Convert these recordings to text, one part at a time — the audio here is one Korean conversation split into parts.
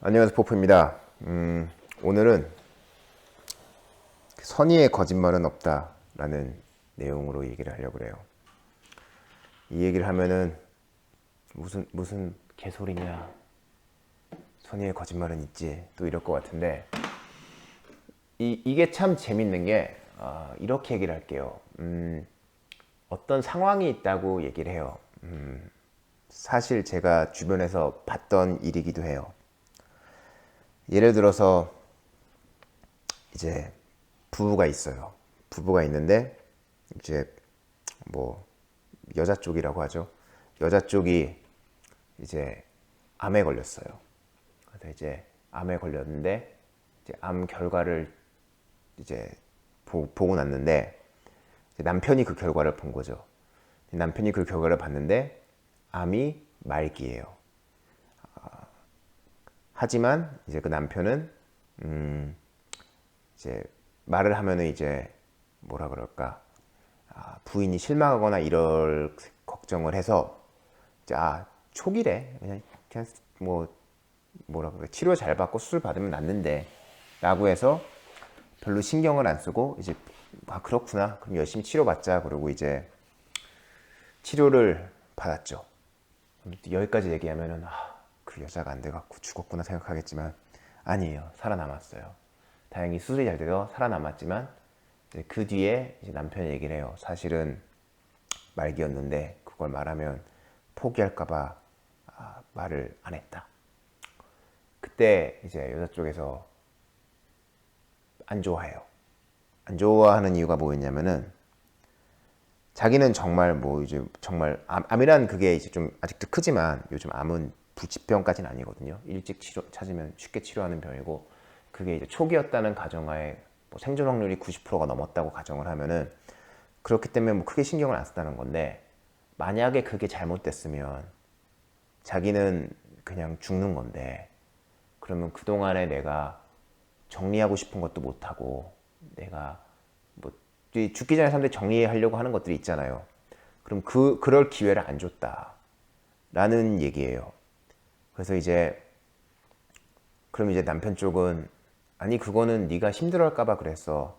안녕하세요, 포프입니다. 오늘은 선의의 거짓말은 없다라는 내용으로 얘기를 하려고 해요. 이 얘기를 하면은 무슨 개소리냐, 선의의 거짓말은 있지, 또 이럴 것 같은데 이게 참 재밌는 게 이렇게 얘기를 할게요. 어떤 상황이 있다고 얘기를 해요. 사실 제가 주변에서 봤던 일이기도 해요. 예를 들어서 이제 부부가 있어요. 부부가 있는데 이제 뭐 여자 쪽이라고 하죠. 여자 쪽이 이제 암에 걸렸어요. 그래서 이제 암에 걸렸는데 이제 암 결과를 이제 보고 났는데 이제 남편이 그 결과를 본 거죠. 남편이 그 결과를 봤는데 암이 말기예요. 하지만 이제 그 남편은 이제 말을 하면은 이제 뭐라 그럴까, 부인이 실망하거나 이럴 걱정을 해서 이제 초기래, 그냥 뭐 뭐라 그래, 치료 잘 받고 수술 받으면 낫는데 라고 해서 별로 신경을 안 쓰고 이제 그렇구나, 그럼 열심히 치료받자, 그러고 이제 치료를 받았죠. 여기까지 얘기하면은 그 여자가 안 돼갖고 죽었구나 생각하겠지만 아니에요. 살아남았어요. 다행히 수술이 잘 돼서 살아남았지만 이제 그 뒤에 이제 남편이 얘기를 해요. 사실은 말기였는데 그걸 말하면 포기할까봐 말을 안 했다. 그때 이제 여자 쪽에서 안 좋아해요. 안 좋아하는 이유가 뭐였냐면은 자기는 정말 뭐 이제 정말 암이란 그게 이제 좀 아직도 크지만 요즘 암은 불치병까지는 아니거든요. 일찍 찾으면 쉽게 치료하는 병이고, 그게 이제 초기였다는 가정하에 뭐 생존 확률이 90%가 넘었다고 가정을 하면은 그렇기 때문에 뭐 크게 신경을 안 썼다는 건데, 만약에 그게 잘못됐으면 자기는 그냥 죽는 건데, 그러면 그동안에 내가 정리하고 싶은 것도 못하고, 내가 뭐 죽기 전에 사람들이 정리하려고 하는 것들이 있잖아요. 그럼 그럴 기회를 안 줬다라는 얘기예요. 그래서 이제 그럼 이제 남편 쪽은 아니 그거는 네가 힘들어할까봐 그랬어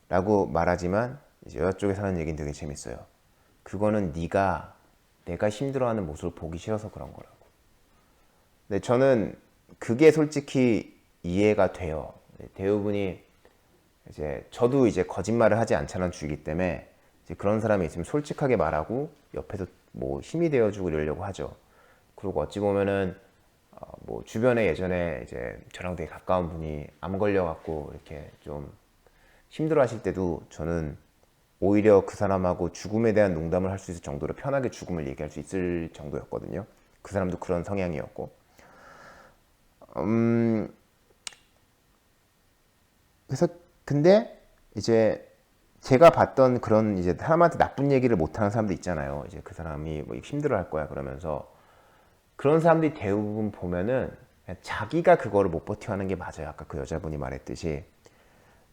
라고 말하지만, 이제 여자 쪽에서 하는 얘기는 되게 재밌어요. 그거는 네가 내가 힘들어하는 모습을 보기 싫어서 그런 거라고. 근데 저는 그게 솔직히 이해가 돼요. 대부분이 이제 저도 이제 거짓말을 하지 않자는 주의이기 때문에 이제 그런 사람이 있으면 솔직하게 말하고 옆에서 뭐 힘이 되어주고 이러려고 하죠. 그리고 어찌 보면은 뭐 주변에 예전에 이제 저랑 되게 가까운 분이 암 걸려갖고 이렇게 좀 힘들어하실 때도 저는 오히려 그 사람하고 죽음에 대한 농담을 할 수 있을 정도로 편하게 죽음을 얘기할 수 있을 정도였거든요. 그 사람도 그런 성향이었고. 그래서 근데 이제 제가 봤던 그런 이제 사람한테 나쁜 얘기를 못하는 사람도 있잖아요. 이제 그 사람이 뭐 힘들어할 거야 그러면서, 그런 사람들이 대부분 보면은 그냥 자기가 그거를 못 버텨하는 게 맞아요. 아까 그 여자분이 말했듯이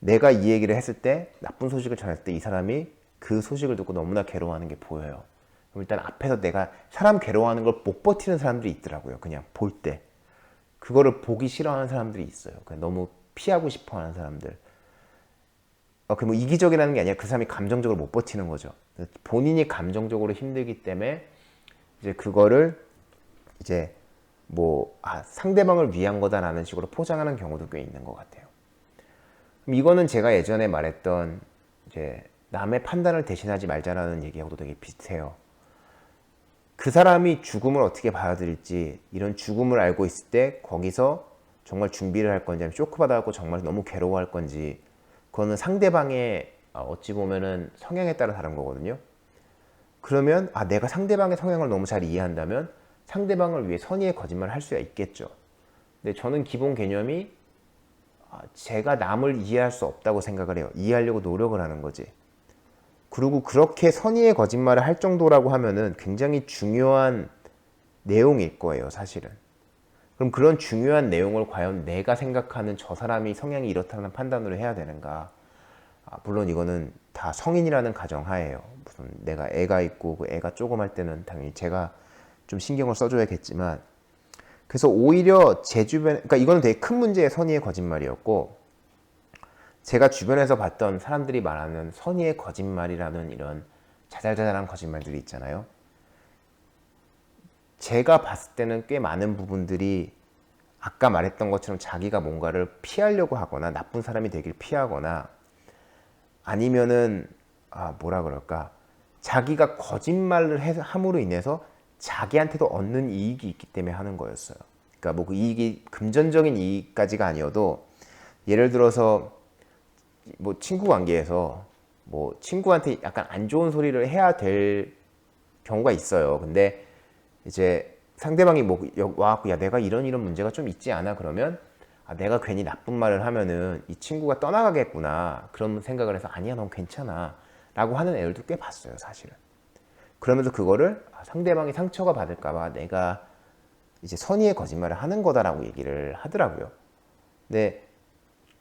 내가 이 얘기를 했을 때, 나쁜 소식을 전했을 때 이 사람이 그 소식을 듣고 너무나 괴로워하는 게 보여요. 그럼 일단 앞에서 내가 사람 괴로워하는 걸 못 버티는 사람들이 있더라고요. 그냥 볼 때 그거를 보기 싫어하는 사람들이 있어요. 그냥 너무 피하고 싶어하는 사람들. 그뭐 이기적이라는 게 아니라 그 사람이 감정적으로 못 버티는 거죠. 본인이 감정적으로 힘들기 때문에 이제 그거를 이제 뭐 상대방을 위한 거다라는 식으로 포장하는 경우도 꽤 있는 것 같아요. 그럼 이거는 제가 예전에 말했던 이제 남의 판단을 대신하지 말자라는 얘기하고도 되게 비슷해요. 그 사람이 죽음을 어떻게 받아들일지, 이런 죽음을 알고 있을 때 거기서 정말 준비를 할 건지, 아니면 쇼크 받아갖고 정말 너무 괴로워할 건지, 그거는 상대방의 어찌 보면은 성향에 따라 다른 거거든요. 그러면 내가 상대방의 성향을 너무 잘 이해한다면 상대방을 위해 선의의 거짓말을 할 수가 있겠죠. 근데 저는 기본 개념이 제가 남을 이해할 수 없다고 생각을 해요. 이해하려고 노력을 하는 거지. 그리고 그렇게 선의의 거짓말을 할 정도라고 하면은 굉장히 중요한 내용일 거예요, 사실은. 그럼 그런 중요한 내용을 과연 내가 생각하는 저 사람이 성향이 이렇다는 판단으로 해야 되는가? 물론 이거는 다 성인이라는 가정하에요. 무슨 내가 애가 있고 그 애가 조그만 때는 당연히 제가 좀 신경을 써줘야겠지만, 그래서 오히려 제 주변, 그러니까 이거는 되게 큰 문제의 선의의 거짓말이었고, 제가 주변에서 봤던 사람들이 말하는 선의의 거짓말이라는 이런 자잘자잘한 거짓말들이 있잖아요. 제가 봤을 때는 꽤 많은 부분들이 아까 말했던 것처럼 자기가 뭔가를 피하려고 하거나 나쁜 사람이 되길 피하거나 아니면은 뭐라 그럴까, 자기가 거짓말을 함으로 인해서 자기한테도 얻는 이익이 있기 때문에 하는 거였어요. 그러니까 뭐 그 이익이 금전적인 이익까지가 아니어도 예를 들어서 뭐 친구 관계에서 뭐 친구한테 약간 안 좋은 소리를 해야 될 경우가 있어요. 근데 이제 상대방이 뭐 와갖고 야 내가 이런 문제가 좀 있지 않아? 그러면 내가 괜히 나쁜 말을 하면은 이 친구가 떠나가겠구나 그런 생각을 해서 아니야 넌 괜찮아 라고 하는 애들도 꽤 봤어요 사실은. 그러면서 그거를 상대방이 상처가 받을까봐 내가 이제 선의의 거짓말을 하는 거다라고 얘기를 하더라고요. 근데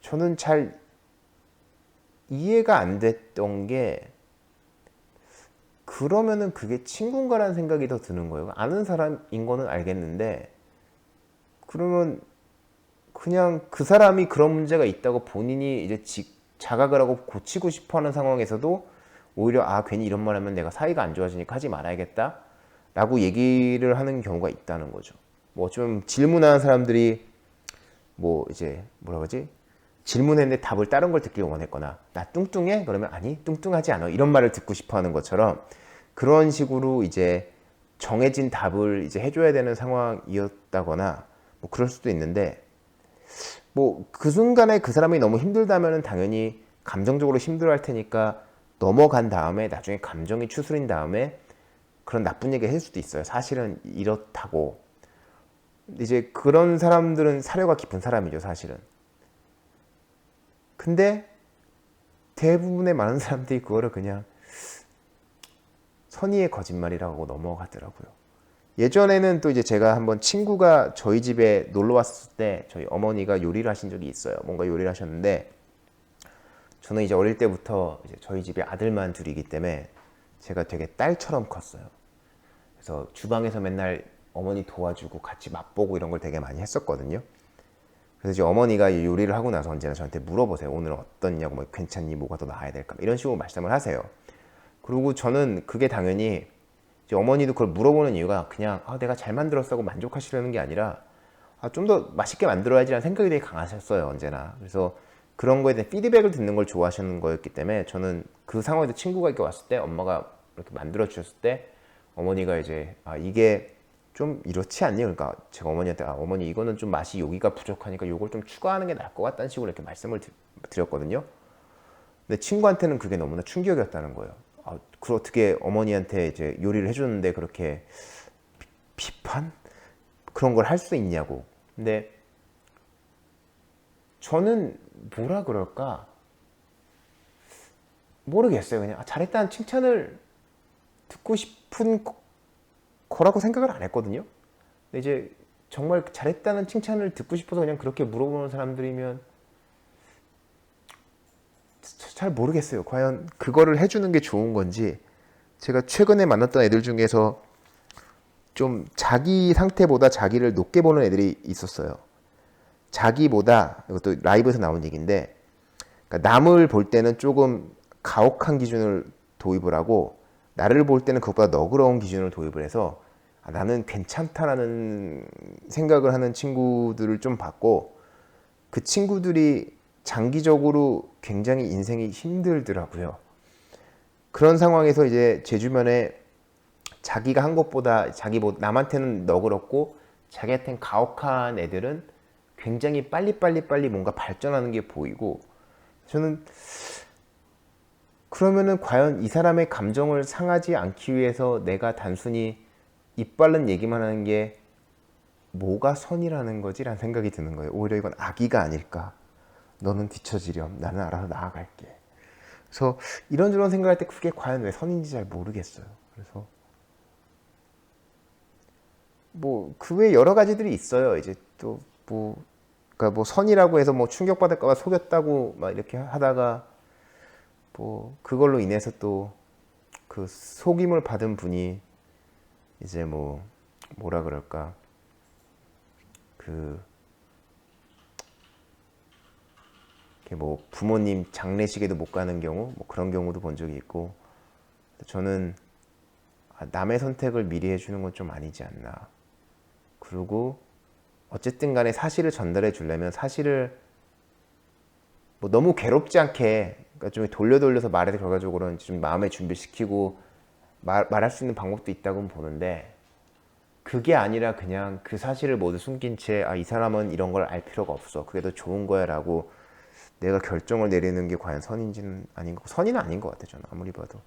저는 잘 이해가 안 됐던 게, 그러면은 그게 친구인가라는 생각이 더 드는 거예요. 아는 사람인 거는 알겠는데 그러면 그냥 그 사람이 그런 문제가 있다고 본인이 이제 자각을 하고 고치고 싶어하는 상황에서도 오히려 괜히 이런 말 하면 내가 사이가 안 좋아지니까 하지 말아야겠다 라고 얘기를 하는 경우가 있다는 거죠. 뭐 좀 질문하는 사람들이 뭐 이제 뭐라 그러지, 질문했는데 답을 다른 걸 듣길 원했거나 나 뚱뚱해? 그러면 아니 뚱뚱하지 않아 이런 말을 듣고 싶어 하는 것처럼 그런 식으로 이제 정해진 답을 이제 해줘야 되는 상황이었다거나 뭐 그럴 수도 있는데, 뭐 그 순간에 그 사람이 너무 힘들다면은 당연히 감정적으로 힘들어할 테니까 넘어간 다음에 나중에 감정이 추스린 다음에 그런 나쁜 얘기 할 수도 있어요. 사실은 이렇다고. 이제 그런 사람들은 사려가 깊은 사람이죠 사실은. 근데 대부분의 많은 사람들이 그거를 그냥 선의의 거짓말이라고 넘어가더라고요. 예전에는 또 이제 제가 한번 친구가 저희 집에 놀러 왔을 때 저희 어머니가 요리를 하신 적이 있어요. 뭔가 요리를 하셨는데 저는 이제 어릴 때부터 이제 저희 집에 아들만 둘이기 때문에 제가 되게 딸처럼 컸어요. 그래서 주방에서 맨날 어머니 도와주고 같이 맛보고 이런 걸 되게 많이 했었거든요. 그래서 이제 어머니가 요리를 하고 나서 언제나 저한테 물어보세요. 오늘은 어떻냐고, 뭐 괜찮니? 뭐가 더 나아야 될까? 이런 식으로 말씀을 하세요. 그리고 저는 그게 당연히 이제 어머니도 그걸 물어보는 이유가 그냥 내가 잘 만들었다고 만족하시려는 게 아니라 좀 더 맛있게 만들어야지라는 생각이 되게 강하셨어요 언제나. 그래서 그런 거에 대한 피드백을 듣는 걸 좋아하시는 거였기 때문에 저는 그 상황에서 친구가 이렇게 왔을 때 엄마가 이렇게 만들어 주셨을 때 어머니가 이제 이게 좀 이렇지 않니? 그러니까 제가 어머니한테 어머니 이거는 좀 맛이 여기가 부족하니까 이걸 좀 추가하는 게 나을 것 같다는 식으로 이렇게 말씀을 드렸거든요. 근데 친구한테는 그게 너무나 충격이었다는 거예요. 그 어떻게 어머니한테 이제 요리를 해줬는데 그렇게 비판? 그런 걸 할 수 있냐고. 근데 저는 뭐라 그럴까 모르겠어요. 그냥 잘했다는 칭찬을 듣고 싶은 거라고 생각을 안 했거든요. 근데 이제 정말 잘했다는 칭찬을 듣고 싶어서 그냥 그렇게 물어보는 사람들이면 잘 모르겠어요. 과연 그거를 해주는 게 좋은 건지. 제가 최근에 만났던 애들 중에서 좀 자기 상태보다 자기를 높게 보는 애들이 있었어요. 자기보다, 이것도 라이브에서 나온 얘기인데, 그러니까 남을 볼 때는 조금 가혹한 기준을 도입을 하고 나를 볼 때는 그것보다 너그러운 기준을 도입을 해서 나는 괜찮다라는 생각을 하는 친구들을 좀 봤고, 그 친구들이 장기적으로 굉장히 인생이 힘들더라고요. 그런 상황에서 이제 제 주변에 자기가 한 것보다 남한테는 너그럽고 자기한테는 가혹한 애들은 굉장히 빨리 뭔가 발전하는 게 보이고, 저는 그러면은 과연 이 사람의 감정을 상하지 않기 위해서 내가 단순히 입 바른 얘기만 하는 게 뭐가 선이라는 거지라는 생각이 드는 거예요. 오히려 이건 악의가 아닐까. 너는 뒤처지렴. 나는 알아서 나아갈게. 그래서 이런저런 생각할 때 그게 과연 왜 선인지 잘 모르겠어요. 그래서 뭐 그 외에 여러 가지들이 있어요. 이제 또 뭐 그러니까 뭐 선이라고 해서 뭐 충격받을까봐 속였다고 막 이렇게 하다가 뭐 그걸로 인해서 또 그 속임을 받은 분이 이제 뭐 뭐라 그럴까, 그 이렇게 뭐 부모님 장례식에도 못 가는 경우, 뭐 그런 경우도 본 적이 있고, 저는 남의 선택을 미리 해주는 건 좀 아니지 않나. 그리고 어쨌든 간에 사실을 전달해 주려면 사실을 뭐 너무 괴롭지 않게, 그러니까 좀 돌려서 말해서 결과적으로는 좀 마음의 준비를 시키고 말할 수 있는 방법도 있다고 보는데, 그게 아니라 그냥 그 사실을 모두 숨긴 채 이 사람은 이런 걸 알 필요가 없어, 그게 더 좋은 거야 라고 내가 결정을 내리는 게 과연 선인지는 아닌 거, 선인은 아닌 것 같아 저는 아무리 봐도.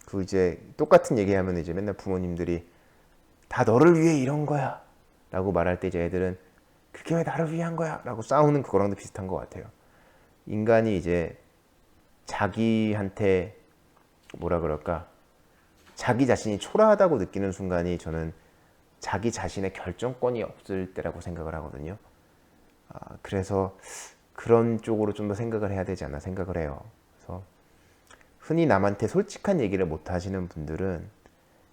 그 이제 똑같은 얘기하면 이제 맨날 부모님들이 다 너를 위해 이런 거야 라고 말할 때 이제 애들은 그게 왜 나를 위한 거야 라고 싸우는 그거랑도 비슷한 것 같아요. 인간이 이제 자기한테 뭐라 그럴까, 자기 자신이 초라하다고 느끼는 순간이 저는 자기 자신의 결정권이 없을 때라고 생각을 하거든요. 그래서 그런 쪽으로 좀 더 생각을 해야 되지 않나 생각을 해요. 그래서 흔히 남한테 솔직한 얘기를 못 하시는 분들은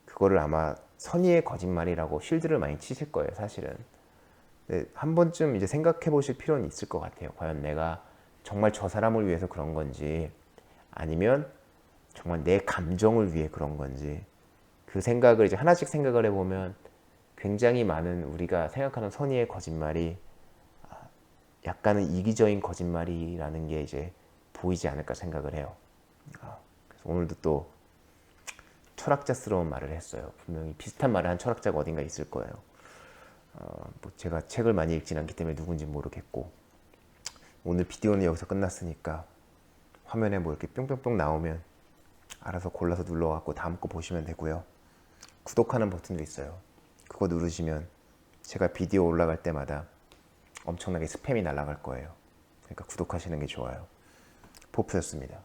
그거를 아마 선의의 거짓말이라고 실드를 많이 치실 거예요, 사실은. 근데 한 번쯤 이제 생각해 보실 필요는 있을 것 같아요. 과연 내가 정말 저 사람을 위해서 그런 건지, 아니면 정말 내 감정을 위해 그런 건지, 그 생각을 이제 하나씩 생각을 해보면 굉장히 많은 우리가 생각하는 선의의 거짓말이 약간은 이기적인 거짓말이라는 게 이제 보이지 않을까 생각을 해요. 그래서 오늘도 또 철학자스러운 말을 했어요. 분명히 비슷한 말을 한 철학자가 어딘가 있을 거예요. 뭐 제가 책을 많이 읽진 않기 때문에 누군지 모르겠고, 오늘 비디오는 여기서 끝났으니까 화면에 뭐 이렇게 뿅뿅뿅 나오면 알아서 골라서 눌러갖고 다음 거 보시면 되고요. 구독하는 버튼도 있어요. 그거 누르시면 제가 비디오 올라갈 때마다 엄청나게 스팸이 날아갈 거예요. 그러니까 구독하시는 게 좋아요. 보프였습니다.